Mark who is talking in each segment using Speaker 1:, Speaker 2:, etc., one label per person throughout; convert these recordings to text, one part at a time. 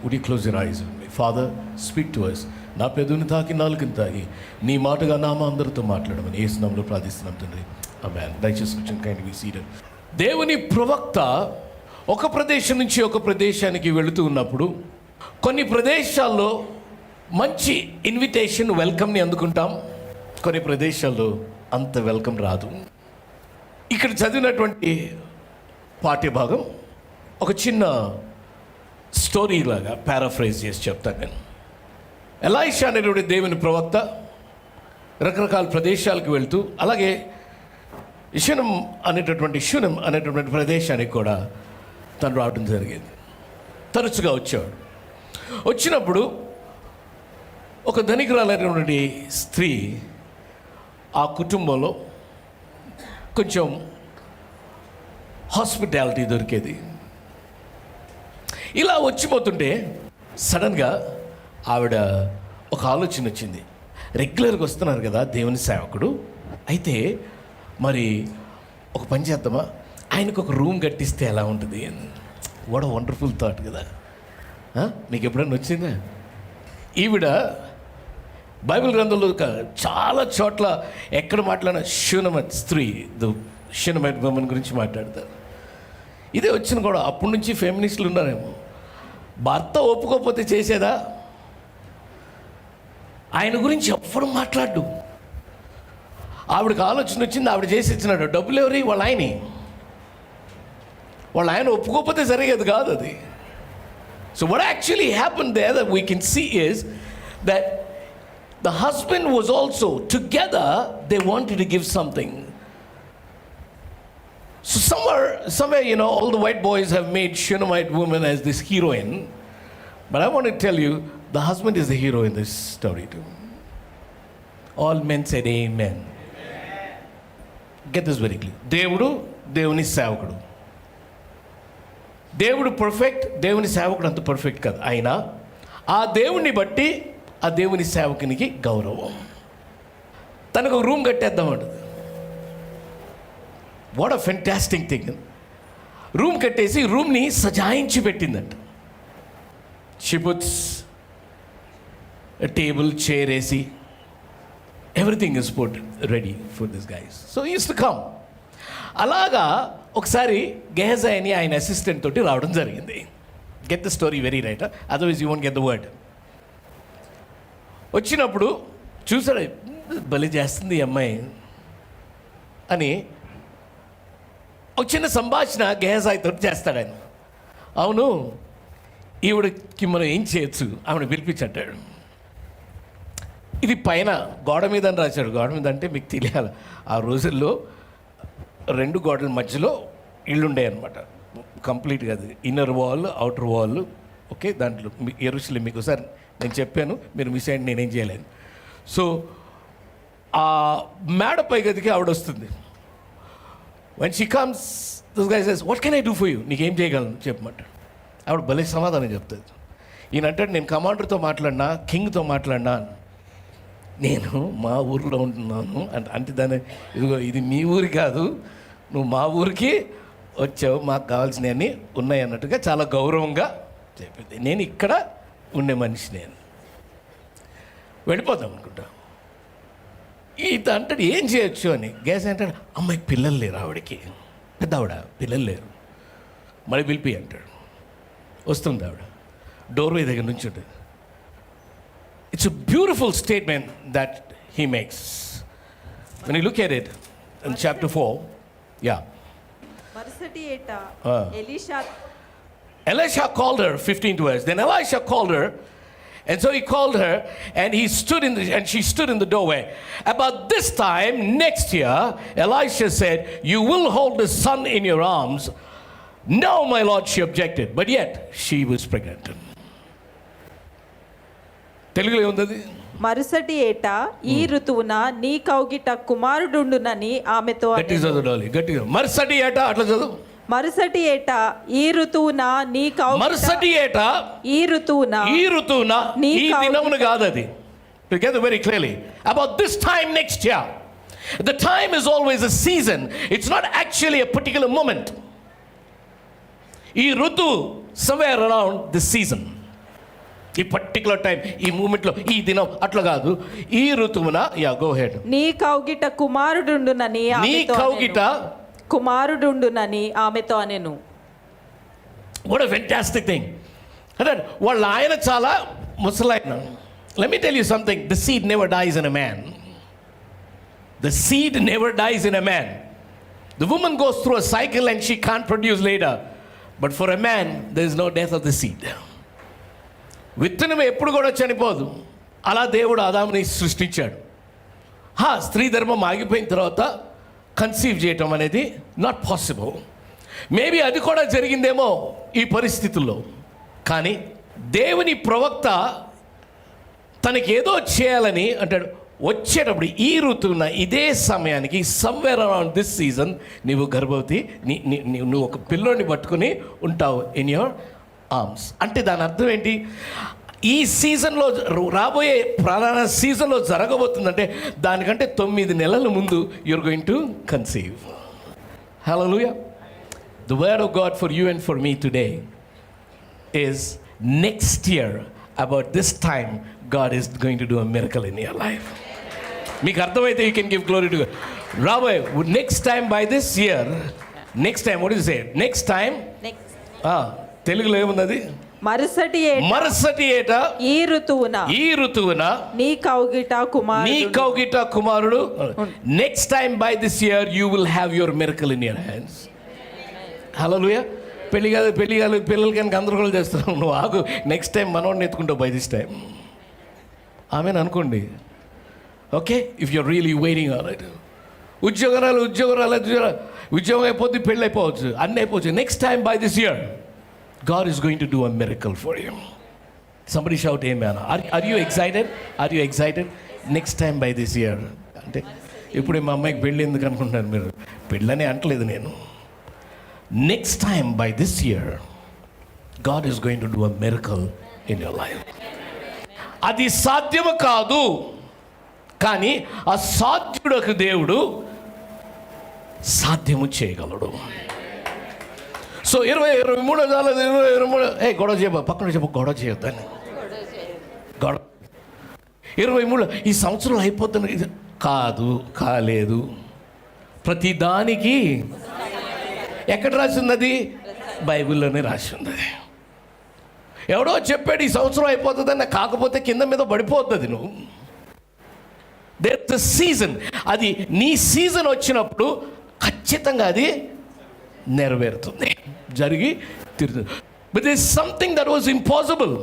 Speaker 1: Would you close your eyes? Father, speak to us. నా పెదవిని తాకి నాలుకని తాగి నీ మాటగా నామ అందరితో మాట్లాడమని యేసు నామములో ప్రార్థిస్తున్నాం తండ్రి. ఆమేన్. దయచేసి కూర్చొని కైండ్లీ బి సీటెడ్. దేవుని ప్రవక్త ఒక ప్రదేశం నుంచి ఒక ప్రదేశానికి వెళుతూ ఉన్నప్పుడు కొన్ని ప్రదేశాల్లో మంచి ఇన్విటేషన్, వెల్కమ్ని అందుకుంటాం. కొన్ని ప్రదేశాల్లో అంత వెల్కమ్ రాదు. ఇక్కడ చదివినటువంటి పాఠ్యభాగం ఒక చిన్న స్టోరీ లాగా పారాఫ్రైజ్ చేసి చెప్తాను నేను. ఎలీషా అనేటువంటి దేవుని ప్రవక్త రకరకాల ప్రదేశాలకు వెళ్తూ, అలాగే శూనం అనేటటువంటి ప్రదేశానికి కూడా తను రావడం జరిగేది. తరచుగా వచ్చేవాడు. వచ్చినప్పుడు ఒక ధనికురాలైనటువంటి స్త్రీ ఆ కుటుంబంలో కొంచెం హాస్పిటాలిటీ దొరికేది. ఇలా వచ్చిపోతుంటే సడన్గా ఆవిడ ఒక ఆలోచన వచ్చింది. రెగ్యులర్గా వస్తున్నారు కదా దేవుని సేవకుడు, అయితే మరి ఒక పని చేద్దామా, ఆయనకు ఒక రూమ్ కట్టిస్తే ఎలా ఉంటుంది? వాట్ అ వండర్ఫుల్ థాట్ కదా. మీకు ఎప్పుడైనా వచ్చిందా? ఈవిడ బైబిల్ గ్రంథంలో చాలా చోట్ల ఎక్కడ మాట్లాడిన షూనమైట్ స్త్రీ, షూనమైట్ ఉమెన్ గురించి మాట్లాడతారు. ఇదే వచ్చిన కూడా అప్పటి నుంచి ఫెమినిస్టులు ఉన్నారేమో. భర్త ఒప్పుకోకపోతే చేసేదా? ఆయన గురించి ఎప్పుడు మాట్లాడు. ఆవిడకి ఆలోచన వచ్చింది, ఆవిడ చేసి ఇచ్చినాడు. డబ్బులు ఎవరి? వాళ్ళ ఆయన ఒప్పుకోకపోతే జరిగేది కాదు అది. So what actually happen there that we can see is that the husband was also together, they wanted to give something. So somewhere all the white boys have made Shunammite woman as this heroine, but I want to tell you, the husband is the hero in this story too. All men said amen. Get this very clear. దేవుని సేవకుడు. దేవుడు perfect, దేవుని సేవకుడు అంత perfect కాదు. అయినా ఆ దేవుణ్ణి బట్టి ఆ దేవుని సేవకునికి గౌరవం. తనకు ఒక రూమ్ కట్టేద్దామంటది. What a fantastic thing. Room కట్టేసి రూమ్ని సజాయించి పెట్టిందంట. షీ పుట్స్ టేబుల్, చైర్ వేసి everything is put ready for this guys. So use to come. అలాగా ఒకసారి గెహజీ అని ఆయన అసిస్టెంట్ తోటి రావడం జరిగింది. Get the story very right, otherwise you won't get the word. వచ్చినప్పుడు చూసాడు, బలి చేస్తుంది ఈ అమ్మాయి అని ఒక చిన్న సంభాషణ గెహజీతో చేస్తాడు ఆయన. అవును, ఈవిడకి మనం ఏం చేయొచ్చు, ఆవిడ పిలిపించంటాడు. ఇది పైన గోడ మీద అని రాశాడు. గోడ మీద అంటే మీకు తెలియాలి, ఆ రోజుల్లో 2 గోడల మధ్యలో ఇళ్ళుండే అనమాట. కంప్లీట్గా అది inner wall, outer wall. Okay, దాంట్లో యెరూషలేం మీకు ఒకసారి నేను చెప్పాను, మీరు మిస్ అయ్యండి, నేనేం చేయలేను. సో ఆ మేడపై గదికి ఆవిడ వస్తుంది. When she comes, this guy says, what can I do for you? నీకేం చేయగలను చెప్పమంటాడు. ఆవిడ భలే సమాధానం చెప్తుంది. ఈయన అంటాడు, నేను కమాండర్తో మాట్లాడినా, కింగ్తో మాట్లాడినా, నేను మా ఊరిలో ఉంటున్నాను అంటే దాన్ని, ఇదిగో ఇది మీ ఊరి కాదు, నువ్వు మా ఊరికి వచ్చావు, మాకు కావాల్సినవన్నీ ఉన్నాయి అన్నట్టుగా చాలా గౌరవంగా చెప్పింది. నేను ఇక్కడ ఉండే మనిషి, నేను వెళ్ళిపోతాం అనుకుంటా. ఈత అంటాడు, ఏం చేయొచ్చు అని. గ్యాస్ అంటాడు, అమ్మాయికి పిల్లలు లేరు, ఆవిడకి పెద్ద ఆవిడ, పిల్లలు లేరు, మళ్ళీ పిలిపి అంటాడు. వస్తుంది ఆవిడ, డోర్వే దగ్గర నుంచి ఉంటుంది. It's a beautiful statement that he makes. When you look at it in chapter 4. Yeah.
Speaker 2: మరుసటి ఏట
Speaker 1: Elisha called her, 15th verse. Then Elisha called her, and so he called her, and she stood in the doorway. About this time next year, Elisha said, "You will hold the son in your arms." No, my lord, she objected, but yet she was pregnant. తెలుగులో ఏముంది?
Speaker 2: మరుసటి ఏట ఈ ఋతువున నీ కౌగిట కుమారుడుండునని ఆమెతో.
Speaker 1: గట్టిగా మరుసటి ఏట అట్లా చదువు.
Speaker 2: మరుసటి ఏట ఈ ఋతువున నీ కౌగిట.
Speaker 1: మరుసటి ఏట
Speaker 2: ఈ ఋతువున
Speaker 1: ఈ దినమును కాదు అది. Together very clearly. About this time next year. The time is always a season. It's not actually a particular moment. ఈ ఋతువు somewhere around this season. ఈ పర్టికులర్ టైం, ఈ మూమెంట్లో, ఈ దినం అట్లా కాదు. ఈ ఋతువున గో హెడ్.
Speaker 2: నీ కౌగిట కుమారుడుండునని
Speaker 1: నీ
Speaker 2: ఆమెతో
Speaker 1: కౌగిట
Speaker 2: అనెను. కుమారుడుండునని ఆమెతో అనెను.
Speaker 1: What a fantastic thing. అంటే వాళ్ళ ఆయన చాలా ముసలాయన. Let me tell you something. The seed never dies in a man. The seed never dies in a man. The woman goes through a cycle and she can't produce later. But for a man, there is no death of the seed. విత్తనం ఎప్పుడు కూడా చనిపోదు. అలా దేవుడు ఆదాముని సృష్టించాడు. స్త్రీ ధర్మం ఆగిపోయిన తర్వాత కన్సీవ్ చేయటం అనేది నాట్ పాసిబుల్. మేబీ అది కూడా జరిగిందేమో ఈ పరిస్థితుల్లో. కానీ దేవుని ప్రవక్త తనకి ఏదో చేయాలని అంటాడు. వచ్చేటప్పుడు ఈ ఋతువున ఇదే సమయానికి సమ్వేర్ అరౌండ్ దిస్ సీజన్ నీవు గర్భవతి, నువ్వు ఒక పిల్లోని పట్టుకుని ఉంటావు ఇన్ యువర్ ఆర్మ్స్. అంటే దాని అర్థం ఏంటి? ఈ సీజన్లో, రాబోయే ప్రధాన సీజన్లో జరగబోతుందంటే దానికంటే 9 నెలల ముందు you're going to conceive. Hallelujah. The word of God for you and for me today is next year about this time God is going to do a miracle in your life. మీకు అర్థమైతే you can give glory to God. రాబోయే next time by this year, next time what is say next time, తెలుగులో ఏమున్నది? మరుసటి ఏట ఈ ఋతువున నీ కౌగిట కుమారుడు. Next time by this year you will have your miracle in your hands. Hallelujah. పెళ్లి కాదు పిల్లలకి గందరగోళం చేస్తున్నావు. నువ్వు ఆగు, నెక్స్ట్ టైం మనోడిని ఎత్తుకుంటావు బై దిస్ టైం. ఆమెను అనుకోండి. Okay, if you're really waiting on it. ఉద్యోగం అయిపోద్ది, పెళ్ళి అయిపోవచ్చు, అన్నీ అయిపోవచ్చు. Next time by this year God is going to do a miracle for you. Somebody shout amen. Are you excited? Are you excited? Next time by this year. అంటే ఇప్పుడు మా అమ్మాయికి పెళ్ళి ఎందుకు అనుకుంటున్నారు మీరు? పెళ్ళని అంటలేదు నేను. Next time by this year God is going to do a miracle in your life. అది సాధ్యము కాదు, కానీ అసాధ్యుడకు దేవుడు సాధ్యము చేయగలడు. సో 23 గొడవ చేయబో, పక్కన చెప్పు, గొడవ చేయొద్దని. గొడవ 23 ఈ సంవత్సరం అయిపోతుంది కాదు, కాలేదు. ప్రతి దానికి ఎక్కడ రాసి ఉన్నది? బైబిల్లోనే రాసి ఉన్నది. ఎవడో చెప్పాడు ఈ సంవత్సరం అయిపోతుందని, కాకపోతే కింద మీద పడిపోతుంది. నువ్వు దేర్ ద సీజన్, అది నీ సీజన్ వచ్చినప్పుడు ఖచ్చితంగా అది నెరవేరుతుంది, జరిగి తీరుతుంది. But this something that was impossible.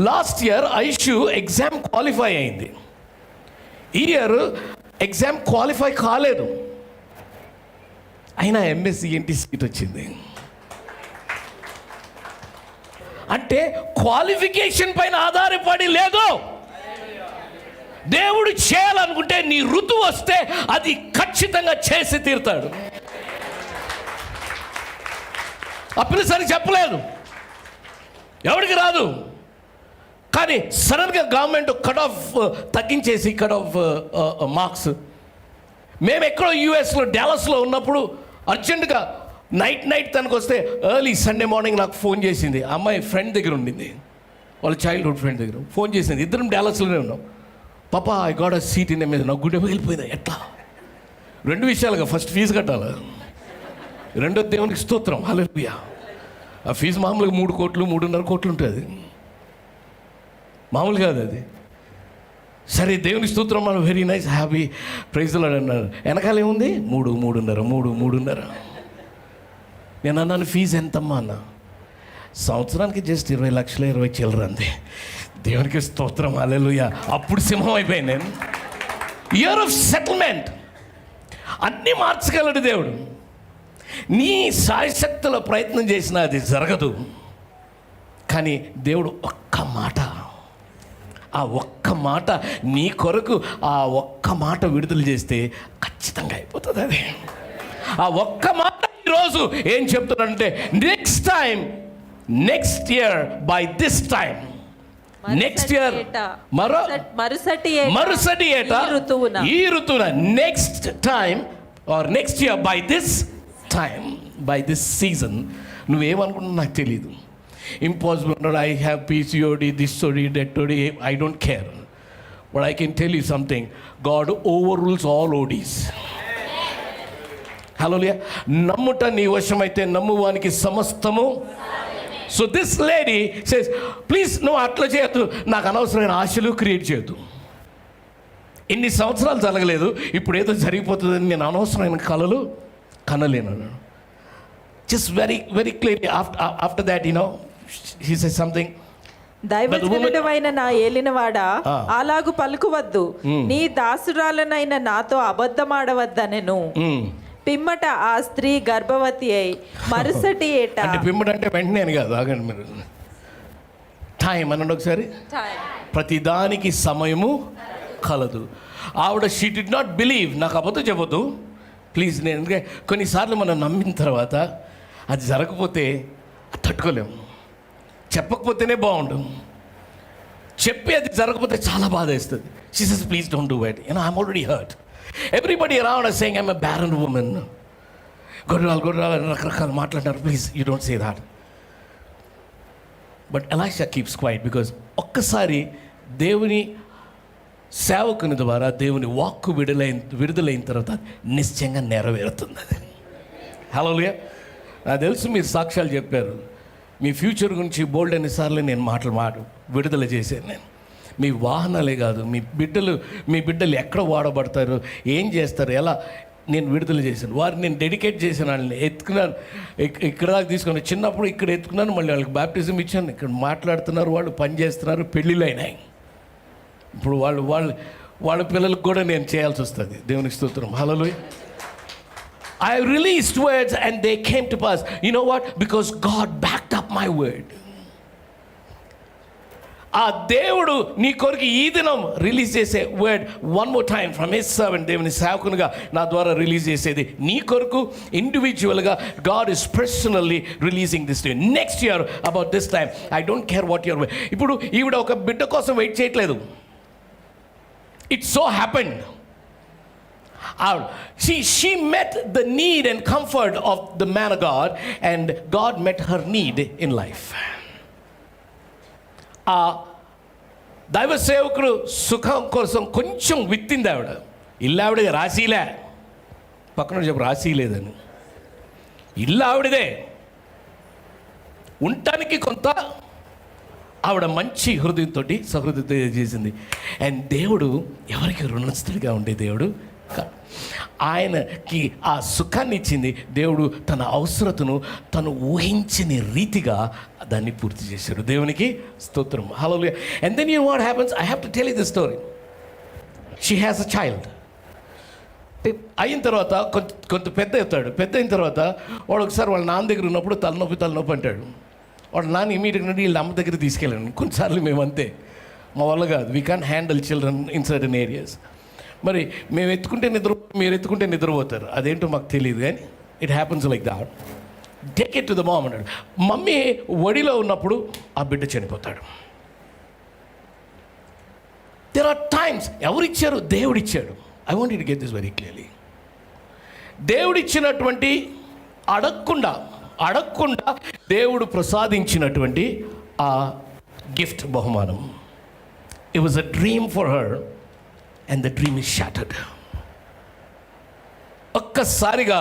Speaker 1: Last year Aishu exam qualify అయింది. ఈ ఇయర్ ఎగ్జామ్ క్వాలిఫై కాలేదు, అయినా ఎంఎస్సి ఏంటి సీట్ వచ్చింది. అంటే క్వాలిఫికేషన్ పైన ఆధారపడి లేదు. దేవుడు చేయాలనుకుంటే నీ ఋతువు వస్తే అది ఖచ్చితంగా చేసి తీరుతాడు. ఆ పిల్లసరి చెప్పలేదు, ఎవరికి రాదు. కానీ సడన్గా గవర్నమెంట్ కట్ ఆఫ్ తగ్గించేసి, కట్ ఆఫ్ మార్క్స్. మేము ఎక్కడో యూఎస్లో డాలస్లో ఉన్నప్పుడు అర్జెంటుగా నైట్ తనకు వస్తే ఎర్లీ సండే మార్నింగ్ నాకు ఫోన్ చేసింది. ఆ అమ్మాయి ఫ్రెండ్ దగ్గర ఉండింది, వాళ్ళ చైల్డ్హుడ్ ఫ్రెండ్ దగ్గర ఫోన్ చేసింది. ఇద్దరం డాలస్లోనే ఉన్నాం. పాపా I got a seat in మీద. నాకు గుండె వెళ్ళిపోయింది. ఎట్లా? 2 విషయాలుగా, ఫస్ట్ ఫీజు కట్టాలి, రెండో దేవునికి స్తోత్రం, హల్లెలూయా. ఆ ఫీజు మామూలుగా 3 కోట్లు 3.5 కోట్లు ఉంటుంది, మామూలు కాదు అది. సరే దేవుని స్తోత్రం, మనం very nice, happy, praise the Lord అన్నారు. వెనకాల ఏముంది? 3.5. నేను అన్నాను, ఫీజు ఎంతమ్మా అన్న? సంవత్సరానికి జస్ట్ 20 లక్షలు 20 చిల్లర అంతే. దేవునికి స్తోత్రం, హల్లెలూయా. అప్పుడు సింహం అయిపోయింది నేను. Year of settlement. అన్నీ మార్చగలడు దేవుడు. నీ శాయశక్తుల ప్రయత్నం చేసినా అది జరగదు. కానీ దేవుడు ఆ ఒక్క మాట నీ కొరకు, ఆ ఒక్క మాట విడుదల చేస్తే ఖచ్చితంగా అయిపోతుంది అది. ఆ ఒక్క మాట ఈరోజు ఏం చెప్తున్నాడంటే, next year by this time, next year మరుసటి ఏట ఈ ఋతువున, next time or next year by this time, by this season. నువ్వేమనుకుంటున్నా నాకు తెలీదు. impossible, or I have PCOD, this OD, that OD, I don't care. But I can tell you something, God overrules all ODs. హల్లెలూయా. నమ్ముట నీ వశమైతే నమ్మువానికి సమస్తము. So this lady says, please నువ్వు అట్లా చేయొద్దు, నాకు అనవసరమైన ఆశలు క్రియేట్ చేయొద్దు. ఎన్ని సంవత్సరాలు జరగలేదు, ఇప్పుడు ఏదో జరిగిపోతుందని నేను అనవసరమైన కలలు కనలేను. Just very very clearly after that he says something.
Speaker 2: దైవజనుడవైన నా ఏలినవాడా, అలాగు పలుకువద్దు, నీ దాసురాలనైన నాతో అబద్ధమాడవద్దనెను. పిమ్మట ఆ స్త్రీ గర్భవతి అయి మరుసటి ఏట,
Speaker 1: అంటే పిమ్మట అంటే వెంటనే అని కాదు, ఆగండి మీరు, టైం అనండి ఒకసారి. ప్రతిదానికి సమయము కలదు. ఆవిడ షీ డిడ్ నాట్ బిలీవ్, నాకు అబద్ధం చెప్పొద్దు ప్లీజ్. నేను ఎందుకంటే కొన్నిసార్లు మనం నమ్మిన తర్వాత అది జరగకపోతే తట్టుకోలేము. చెప్పకపోతేనే బాగుండు, చెప్పి అది జరగకపోతే చాలా బాధ వేస్తుంది. She says please don't do it, I'm already hurt. Everybody around us saying I'm a barren woman. గొర్రెలు రకరకాలు మాట్లాడినారు. Please you don't say that. But Elisha keeps quiet because ఒక్కసారి దేవుని సేవకుని ద్వారా దేవుని వాక్కు విడుదలైన తర్వాత నిశ్చయంగా నెరవేరుతుంది అది. హల్లెలూయా. నాకు తెలుసు మీరు సాక్ష్యాలు చెప్పారు, మీ ఫ్యూచర్ గురించి బోల్డ్ అన్నిసార్లు నేను మాటలు విడుదల చేశాను. నేను మీ వాహనాలే కాదు, మీ బిడ్డలు ఎక్కడ వాడబడతారు, ఏం చేస్తారు, ఎలా నేను విడుదల చేశాను. వారిని నేను డెడికేట్ చేశాను, వాళ్ళని ఎత్తుకున్నాను, ఇక్కడ దాకా తీసుకున్నాను. చిన్నప్పుడు ఇక్కడ ఎత్తుకున్నాను, మళ్ళీ వాళ్ళకి బ్యాప్టిజం ఇచ్చాను. ఇక్కడ మాట్లాడుతున్నారు, వాళ్ళు పని చేస్తున్నారు, పెళ్ళిళ్ళు అయినాయి. ఇప్పుడు వాళ్ళ పిల్లలకు కూడా నేను చేయాల్సి వస్తుంది. దేవునికి స్తోత్రం. హల్లెలూయా. I released words and they came to pass. You know what? Because God backed up my word. ఆ దేవుడు నీ కొరకు ఈ దినం రిలీజ్ చేసే word one more time from his servant, దేవుని సేవకునిగా నా ద్వారా రిలీజ్ చేసేది నీ కొరకు ఇండివిజువల్గా. God is personally releasing this to you. Next year about this time I don't care what your. ఇప్పుడు ఈవిడ ఒక బిడ్డ కోసం వెయిట్ చేయట్లేదు. It so happened. She met the need and comfort of the man of God, and God met her need in life. ఆ దైవ సేవకుడు సుఖం కోసం కొంచెం విత్తింది ఆవిడ. ఇల్లు ఆవిడ రాశీలే, పక్కన చెప్పు రాశీ లేదని. ఇల్లు ఆవిడదే, ఉండటానికి కొంత ఆవిడ మంచి హృదయంతో సహృదయతో చేసింది. అండ్ దేవుడు ఎవరికి రుణస్థుడిగా ఉండే దేవుడు, ఆయనకి ఆ సుఖాన్ని ఇచ్చింది. దేవుడు తన అవసరతను తను ఊహించని రీతిగా దాన్ని పూర్తి చేశాడు. దేవునికి స్తోత్రం. Hallelujah. And then you know what happens. I have to tell you this story. She has a child. అయిన తర్వాత కొంత పెద్ద అవుతాడు. పెద్ద అయిన తర్వాత వాడు ఒకసారి వాళ్ళ నాన్న దగ్గర ఉన్నప్పుడు తలనొప్పి అంటాడు. వాడు నాన్న ఇమీడియట్గా నుండి వీళ్ళ అమ్మ దగ్గర తీసుకెళ్ళాను. కొన్నిసార్లు మేము అంతే, మా వల్ల కాదు, we can handle children in certain areas. మరి మేము ఎత్తుకుంటే మీరు ఎత్తుకుంటే నిద్రపోతారు, అదేంటో మాకు తెలియదు, కానీ it happens like that. Take it to the mom అన్నాడు. మమ్మీ ఒడిలో ఉన్నప్పుడు ఆ బిడ్డ చనిపోతాడు. దెర్ ఆర్ టైమ్స్, ఎవరిచ్చారు? దేవుడిచ్చాడు. I want you to get this very clearly. దేవుడిచ్చినటువంటి అడగకుండా దేవుడు ప్రసాదించినటువంటి ఆ గిఫ్ట్, బహుమానం. It was a dream for her and the dream is shattered. ఒక్కసారిగా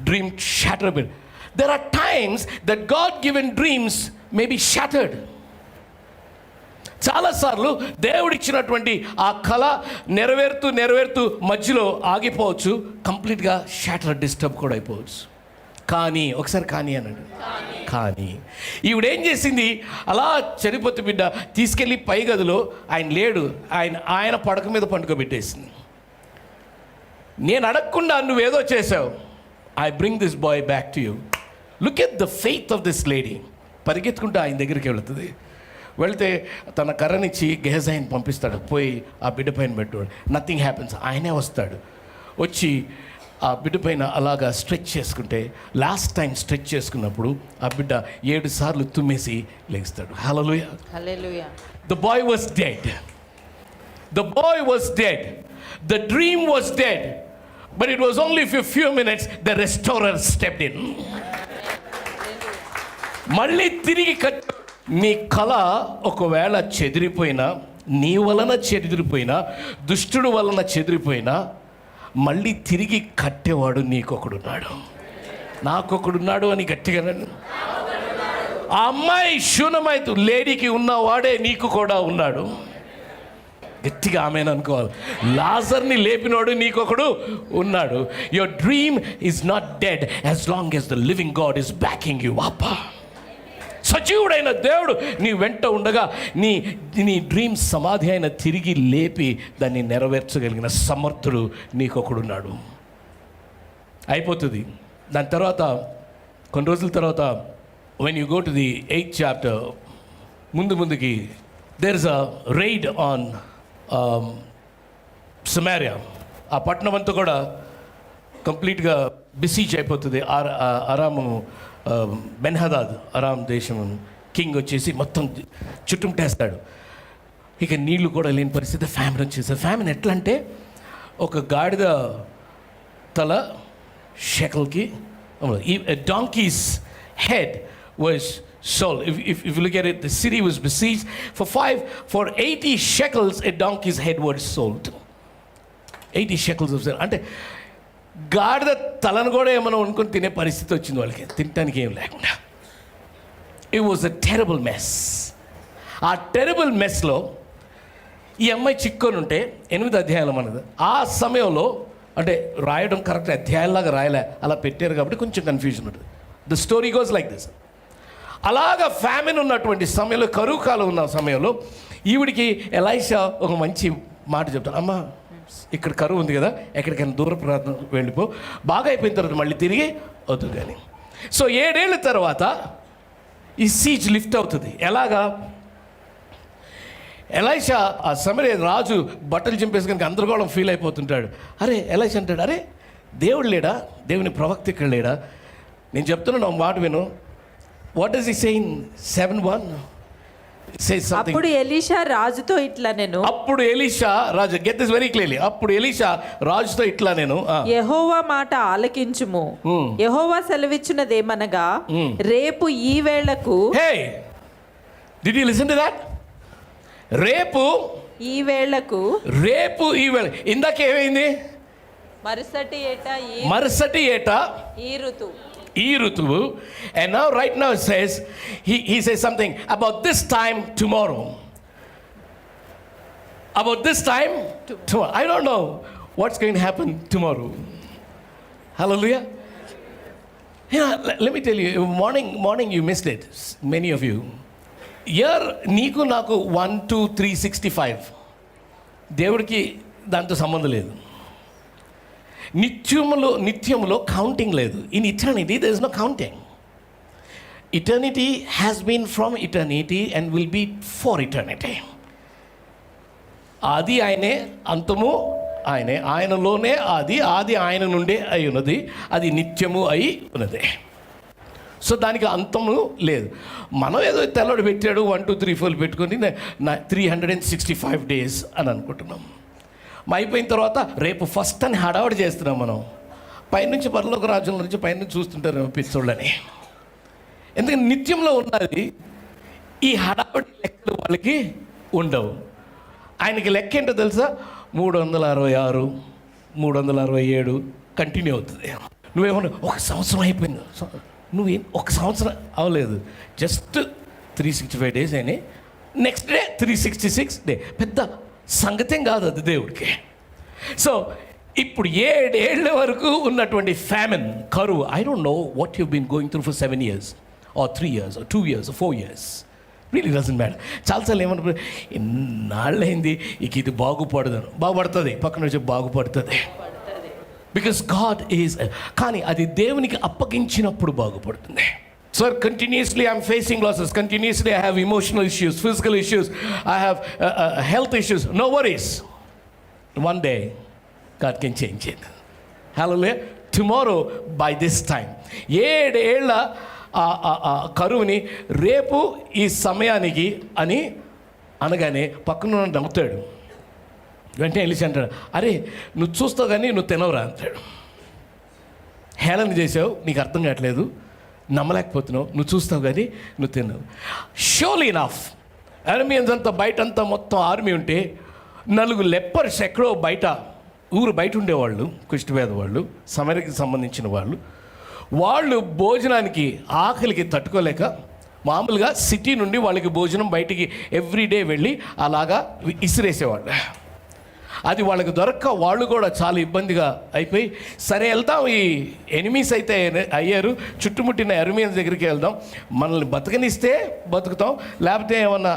Speaker 1: డ్రీమ్ షాటర్ అయిపోయింది. There are times that God given dreams may be shattered. చాలాసార్లు దేవుడిచ్చినటువంటి ఆ కళ నెరవేరుతూ మధ్యలో ఆగిపోవచ్చు, కంప్లీట్గా షాటర్, డిస్టర్బ్ కూడా అయిపోవచ్చు. కానీ ఒకసారి కానీ అన్నాడు. కానీ ఈవిడేం చేసింది, అలా చనిపోతే బిడ్డ తీసుకెళ్ళి పై గదిలో, ఆయన లేడు, ఆయన పడక మీద పండుకోబెట్టేసింది. నేను అడగకుండా నువ్వేదో చేసావు, I bring this boy back to you. Look at the faith of this lady. పరిగెత్తుకుంటూ ఆయన దగ్గరికి వెళుతుంది. వెళితే తన కర్రనిచ్చి గెహజాయిని పంపిస్తాడు, పోయి ఆ బిడ్డ పైన పెట్టుకోడు. Nothing happens. ఆయనే వస్తాడు, వచ్చి ఆ బిడ్డ పైన అలాగా స్ట్రెచ్ చేసుకుంటే, లాస్ట్ టైం స్ట్రెచ్ చేసుకున్నప్పుడు ఆ బిడ్డ 7 సార్లు తుమ్మేసి లేస్తాడు. హల్లెలూయా.
Speaker 2: హల్లెలూయా.
Speaker 1: The boy was dead. The boy was dead. The dream was dead. But it was only for a few minutes the restorer stepped in. మళ్ళీ తిరిగి నీ కళ ఒకవేళ చెదిరిపోయినా, నీ వలన చెదిరిపోయినా, దుష్టుడు వలన చెదిరిపోయినా, మళ్ళీ తిరిగి కట్టేవాడు నీకొకడున్నాడు, నాకొకడున్నాడు అని గట్టిగా ఆ అమ్మాయి శూన్యమైతు లేడీకి ఉన్నవాడే నీకు కూడా ఉన్నాడు. గట్టిగా ఆమెను అనుకోవాలి. లాజర్ని లేపినోడు నీకొకడు ఉన్నాడు. Your dream is not dead as long as the living God is backing you up. సజీవుడైన దేవుడు నీ వెంట ఉండగా నీ డ్రీమ్ సమాధి అయిన తిరిగి లేపి దాన్ని నెరవేర్చగలిగిన సమర్థుడు నీకొకడున్నాడు. అయిపోతుంది. దాని తర్వాత కొన్ని రోజుల తర్వాత when you go to the 8th chapter, ముందుకి there is a raid on Samaria. ఆ పట్టణం అంతా కూడా కంప్లీట్గా బిసీజ్ అయిపోతుంది. అరాము బెన్హదాద్ అరామ్ దేశం కింగ్ వచ్చేసి మొత్తం చుట్టుముట్టేస్తాడు. ఇక నీళ్లు కూడా లేని పరిస్థితి. ఫ్యామిన్ వచ్చేసారు. ఫ్యామిన్ ఎట్లా అంటే ఒక గాడిద తల షెకల్కి, donkey's head was sold. If you look at it, the city was besieged. For 80 shekels a donkey's head was sold. 80 shekels of silver. అంటే గాడిద తలను కూడా ఏమైనా వండుకొని తినే పరిస్థితి వచ్చింది వాళ్ళకి, తినటానికి ఏం లేకుండా. It was a terrible mess. ఆ టెరబుల్ మెస్లో ఈ అమ్మాయి చిక్కొని ఉంటే 8 అధ్యాయాలు మనది. ఆ సమయంలో అంటే రాయడం కరెక్ట్ అధ్యాయాల్లాగా రాయలే, అలా పెట్టారు కాబట్టి కొంచెం కన్ఫ్యూజన్ ఉంటుంది. The story goes like this. అలాగా ఫ్యామిన్ ఉన్నటువంటి సమయంలో, కరువు కాలం ఉన్న సమయంలో ఈవిడికి ఎలైషా ఒక మంచి మాట చెప్తాను. అమ్మ, ఇక్కడ కరువు ఉంది కదా, ఎక్కడికైనా దూర ప్రాంతం వెళ్ళిపో, బాగా అయిపోయిన తర్వాత మళ్ళీ తిరిగి వద్దు కానీ. సో 7 ఏళ్ళ తర్వాత ఈ సీజ్ లిఫ్ట్ అవుతుంది. ఎలాగా? ఎలైషా ఆ సమరయ రాజు బట్టలు చింపేసుకొని గందరగోళం ఫీల్ అయిపోతుంటాడు. అరే ఎలైషా అంటాడు, అరే దేవుడు లేడా, దేవుని ప్రవక్త ఇక్కడ లేడా? నేను చెప్తున్నాను ఒక మాట విను. What does he say in 7:1?
Speaker 2: అప్పుడు ఎలీషా రాజుతో ఇట్లా నేను
Speaker 1: అప్పుడు Elisha Raju get this very clearly. అప్పుడు ఎలీషా రాజుతో ఇట్లా నేను
Speaker 2: యెహోవా మాట ఆలకించుము. యెహోవా సెలవిచ్చినదేమనగా, రేపు ఈ వేళకు.
Speaker 1: Hey, did you listen to that? రేపు
Speaker 2: ఈ వేళకు.
Speaker 1: రేపు ఈ వేళ. ఇందాక ఏమైంది?
Speaker 2: మరుసటి ఏట ఈ ఋతువు.
Speaker 1: And now right now it says he says something about this time tomorrow. About this time tomorrow. I don't know what's going to happen tomorrow. Hallelujah. Let me tell you, morning you missed it, many of you. Year నీకు నాకు 1 2 365. దేవుడికి దాంతో సంబంధం లేదు. నిత్యములో counting లేదు. In eternity there is no counting. Eternity has been from eternity and will be for eternity. ఆది ఆయనే, అంతము ఆయనే, ఆయనలోనే ఆది ఆయన నుండే అయి ఉన్నది, అది నిత్యము అయి ఉన్నది. సో దానికి అంతము లేదు. మనం ఏదో తెల్లడు పెట్టాడు 1 2 3 4 పెట్టుకొని 365 days అని అనుకుంటున్నాం. అయిపోయిన తర్వాత రేపు ఫస్ట్ అని హడావడి చేస్తున్నాం మనం. పైనుంచి పరలోక రాజ్యం నుంచి పైనుంచి చూస్తుంటారు పిచ్చోళ్ళని. ఎందుకంటే నిత్యంలో ఉన్నది ఈ హడావడి లెక్కలు వాళ్ళకి ఉండవు. ఆయనకి లెక్క ఏంటో తెలుసా? 366 367 కంటిన్యూ అవుతుంది. నువ్వేమన్నా 1 సంవత్సరం అయిపోయింది, నువ్వేం 1 సంవత్సరం అవ్వలేదు, జస్ట్ 365 days అయినాయి. Next day 366 day. పెద్ద సంగతం కాదు అది దేవుడికి. సో ఇప్పుడు 7 ఏళ్ళ వరకు ఉన్నటువంటి ఫ్యామిన్, కరువు, I don't know what you been going through for 7 years or 3 years or 2 years or 4 years. Really doesn't matter. చాలాసార్లు ఏమన్నా ఎన్నాళ్ళైంది ఇక ఇది బాగుపడుతుంది, పక్కన వచ్చి బాగుపడుతుంది. బికాస్ గాడ్ ఈజ్, కానీ అది దేవునికి అప్పగించినప్పుడు బాగుపడుతుంది. Sir, continuously I'm facing losses. Continuously I have emotional issues, physical issues. I have health issues. No worries. One day, God can change it. Hallelujah. Tomorrow, by this time. 7 ఏళ్ళ కరువుని రేపు ఈ సమయానికి అని అనగానే పక్కన నవ్వుతాడు. వెంటనే వెళ్ళి అంటాడు, అరే నువ్వు చూస్తావు కానీ నువ్వు తినవురా అంటాడు. హేళన చేసావు, నీకు అర్థం కావట్లేదు, నమ్మలేకపోతున్నావు, నువ్వు చూస్తావు కానీ నువ్వు తిన్నావు. షోలీ ఇనఫ్ అరమియన్స్ అంతా బయట అంతా మొత్తం ఆర్మీ ఉంటే 4 లెప్పర్స్ ఎక్కడో బయట ఊరు బయట ఉండేవాళ్ళు, కుష్ఠవ్యాధి వాళ్ళు, సమరికి సంబంధించిన వాళ్ళు భోజనానికి ఆకలికి తట్టుకోలేక మామూలుగా సిటీ నుండి వాళ్ళకి భోజనం బయటికి ఎవ్రీడే వెళ్ళి అలాగా ఇసిరేసేవాళ్ళు. అది వాళ్ళకి దొరక్క వాళ్ళు కూడా చాలా ఇబ్బందిగా అయిపోయి, సరే వెళ్దాం, ఈ ఎనిమీస్ అయితే అయ్యారు, చుట్టుముట్టిన అర్మియన్స్ దగ్గరికి వెళ్దాం, మనల్ని బతకనిస్తే బతుకుతాం, లేకపోతే ఏమన్నా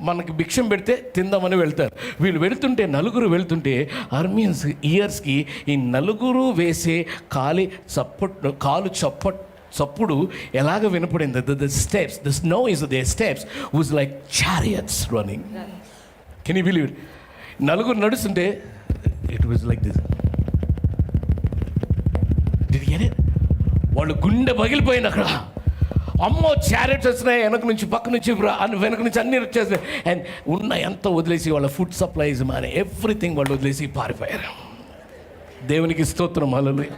Speaker 1: మనకి భిక్షం పెడితే తిందామని వెళ్తారు. వీళ్ళు వెళ్తుంటే 4 వెళ్తుంటే అర్మియన్స్ ఇయర్స్కి ఈ 4 వేసే కాలు చప్పుడు ఎలాగ వినపడింది. The steps, the snow is they steps was like chariots running. Can you believe it? 4 నడుస్తుంటే ఇట్ వాజ్ లైక్ దిస్. వాళ్ళు గుండె పగిలిపోయింది అక్కడ. అమ్మో చారియట్స్ వచ్చినాయి, వెనక నుంచి పక్క నుంచి వెనక నుంచి అన్నీ వచ్చేసినాయి. అండ్ ఉన్న ఎంత వదిలేసి వాళ్ళ ఫుడ్ సప్లైస్ మానే ఎవ్రీథింగ్ వాళ్ళు వదిలేసి పారిపోయారు. దేవునికి స్తోత్రం. హల్లెలూయా.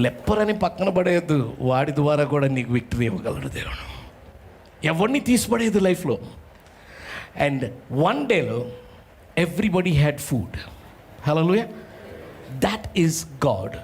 Speaker 1: లెప్పర్ అని పక్కన పడేయద్దు, వాడి ద్వారా కూడా నీకు విక్టరీ ఇవ్వగలడు దేవుడు. ఎవరిని తీసిపడేది లైఫ్లో. అండ్ వన్ డేలో everybody had food. Hallelujah. That is God.